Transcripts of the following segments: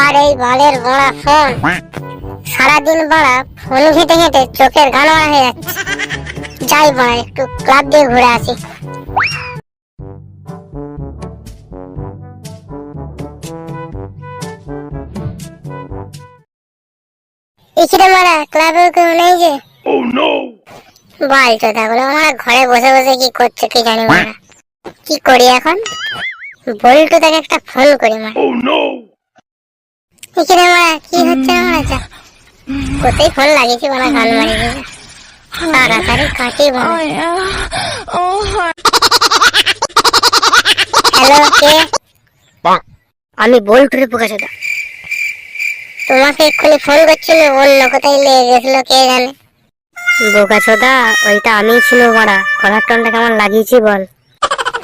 আর এই বালের বড়া ফোন, সারাদিন বড়া ফোন ঘেটে ঘেটে চোখের গান হয়ে যাচ্ছে। যাই বড়া একটু ক্লাব দিয়ে ঘুরে আসি। এখানে মারা ক্লাবে কেউ নেই যে। বাল চোদাগুলো আমার ঘরে বসে বসে কি করছে কি জানি মারা। কি করি এখন? বল্টু তাকে একটা ফোন করি মারা। এখানে মারা কি হচ্ছে মারা? যা কোথায় ফোন লাগিয়েছি মারা, গান মারিয়ে তাড়াতাড়ি কাটি মারা। হ্যালো, কে? আমি বল্টুরে পোকা চোদা। তোমাকে এক্ষুনি ফোন করছিল, অন্য কোথায় লেগে গেছিল কে জানে। বোকা চোদা, ওইটা আমি ছিল মারা। কলার টনটা কেমন লাগিয়েছি বল?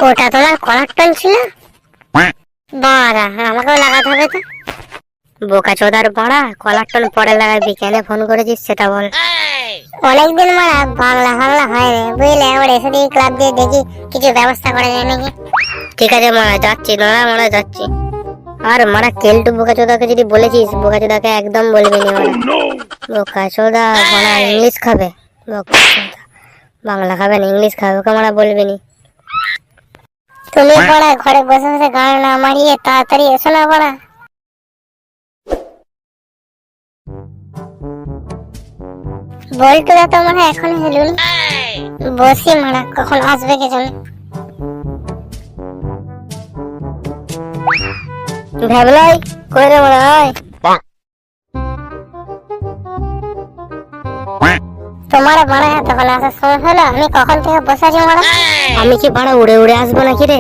ওটা তোমার কলার টন ছিল? বাড়া, আমাকেও লাগাতে হবে তো। বোকা চোদার বাড়া, কলার টন পরে লাগাবি, কেন ফোন করেছিস সেটা বল। অনেকদিন মারা বাংলা বাংলা হয় রে, বুঝলে? এবার এসে দিয়ে ক্লাব দিয়ে দেখি কিছু ব্যবস্থা করা যায় নাকি। ঠিক আছে মারা, যাচ্ছি দাঁড়া মারা, যাচ্ছি। আর মারা কেলটু বোকা চোদাকে যদি বলেছিস, বোকা চোদাকে একদম বলবি না মারা। বোকা চোদা মারা ইংলিশ খাবে, বোকা চোদা বাংলা খাবে না, ইংলিশ খাবে, ওকে মারা বলবি নি। তুমি পড়া ঘরে বসে বসে গান না মারিয়ে তাড়াতাড়ি এসো না পড়া। বল্টুরা তো মনে হয় এখন এলুন। বসি মারা, কখন আসবে কে জানে। ভাবলাই কই রে মারা? তোমার বাড়া তখন আসার সময় হলো, আমি কখন থেকে বসে আছি মারা। আমি কি বাড়া উড়ে উড়ে আসবো নাকি রে?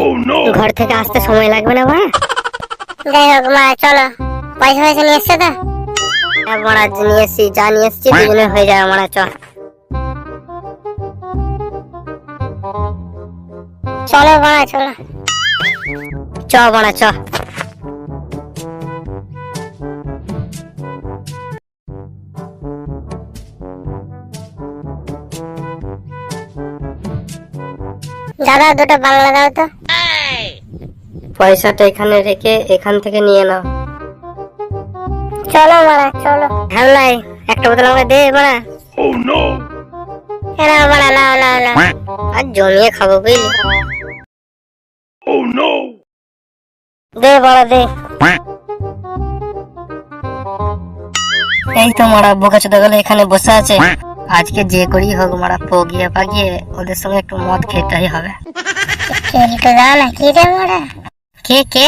ঘর থেকে আসতে সময় লাগবে না বাড়া? যাই হোক মা, চলো। পয়সা পয়সা নিয়ে এসছো তো? হ্যাঁ মারা, নিয়ে এসছি, যা নিয়ে এসছি দুজনে হয়ে যাবে মারা। চলো বাড়া, চলো চ বাড়া, চ। দাদা দুটো বাংলা দাও তো। পয়সাটা এখানে রেখে এখান থেকে নিয়ে নাও। চলো মারা, চলো। হ্যাঁ একটা বোতল আমাকে দে মারা। নাও মারা, নাও নাও নাও, আর জমিয়ে খাবো বুঝলি। দে মারা, দে। এই তো মারা বোকা চোদা গুলো এখানে বসে আছে। আজকে যে করি হোক মারা, পগিয়ে পাগিয়ে ওদের সঙ্গে একটু মদ খেতেই হবে। কে কে?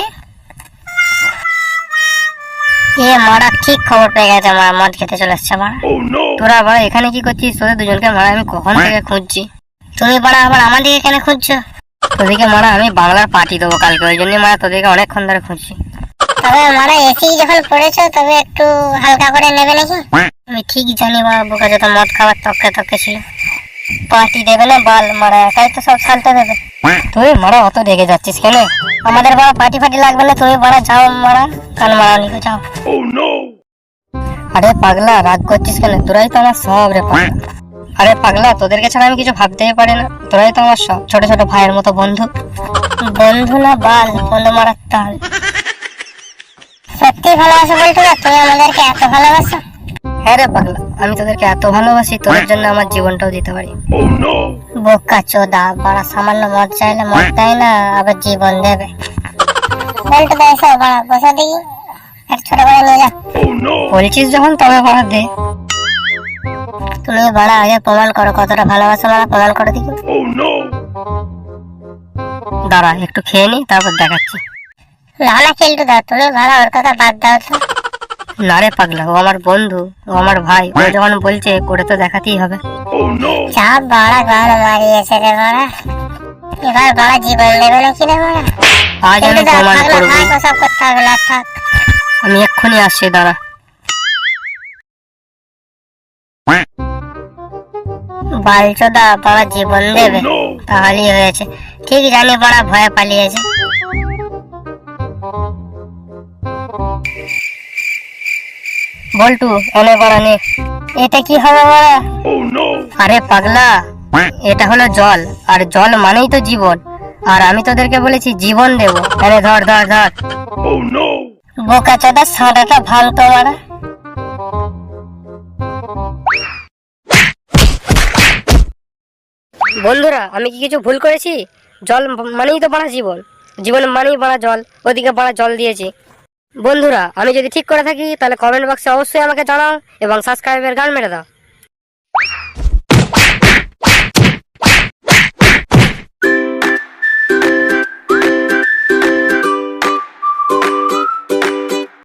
এ মারা ঠিক খবর পেয়ে গেছে মারা, মদ খেতে চলে এসছে মারা। তোরা বাড়া এখানে কি করছিস? তোদের দুজনকে মারা আমি কখন থেকে খুঁজছি। তুমি বাড়া আবার আমার দিকে কেন খুঁজছো? তোদেরকে মারা আমি বাংলার পার্টি দেবো কালকে, ওই জন্য মারা তোদেরকে অনেকক্ষণ ধরে খুঁজছি। তবে মারা এসি যখন পড়েছো তবে একটু হালকা করে নেবে নাকি? আমি ঠিক জানি মারা বোকা যত মদ খাবার তককে তককে ছিল। পার্টি দেবে না বাল মারা, একাই তো সব সালতে দেবে। তুই মারা অত রেগে যাচ্ছিস কেন? আমাদের বাড়া পার্টি ফাটি লাগবে না, তুমি বাড়া যাও মারা, কান মারা নিকে যাও। আরে পাগলা রাগ করছিস কেন? তোরাই তো আমার সব রে পাগলা। আরে পাগলা তোদেরকে ছাড়া আমি কিছু ভাবতেই পারি না, তোরাই তো আমার সব, ছোট ছোট ভাইয়ের মতো বন্ধু। বন্ধু না বাল, বন্ধু মারার তাল। সত্যি ভালোবাসো বলছো না? তুমি আমাদেরকে এত ভালোবাসো? হ্যাঁ রে পাগলা, আমি তোদেরকে এত ভালোবাসি, তোদের জন্য আমার জীবনটাও দিতে পারি। বোকা চোদা বাড়া, সামান্য মদ চাইলে মদ দেয় না, আবার জীবন দেবে। বলতো এসো বাড়া, বসে দেখি এক ছোট করে নিয়ে যা। বলছিস যখন তবে বাড়া দে। তুমি বাড়া আগে প্রমাণ করো কতটা ভালোবাসো মারা, প্রমাণ করে দেখি। দাঁড়া একটু খেয়ে নি, তারপর দেখাচ্ছি। না না খেলটু দা, তুমি বাড়া ওর কথা বাদ দাও তো। না রে পাগলা, ও আমার বন্ধু, ও আমার ভাই, ও যখন বলছে করে তো দেখাতেই হবে। যা বাড়া গান মারিয়েছে রে বাড়া, এবার বাড়া জীবন দেবে নাকি রে বাড়া? আজ আমি প্রমাণ করব। সব করতে হবে না, থাক আমি এক্ষুনি আসছি, দাঁড়া। বালচোদা বাড়া জীবন দেবে তাহলেই হয়েছে। ঠিক জানি বাড়া ভয়ে পালিয়েছে। বল্টু এনে বাড়া নে। এটা কি হবে বাড়া? আরে পাগলা, এটা হলো জল, আর জল মানেই তো জীবন, আর আমি তোদেরকে বলেছি জীবন দেব। আরে ধর ধর ধর। বোকা চোদা সাঁটাটা ভাল তোমার। বন্ধুরা, আমি কি কিছু ভুল করেছি? জল মানেই তো বাড়া জীবন, জীবন মানেই বাড়া জল, ওদিকে বাড়া জল দিয়েছি। বন্ধুরা, আমি যদি ঠিক করে থাকি তাহলে কমেন্ট বক্সে অবশ্যই আমাকে জানাও এবং সাবস্ক্রাইবের গান মেরে দাও।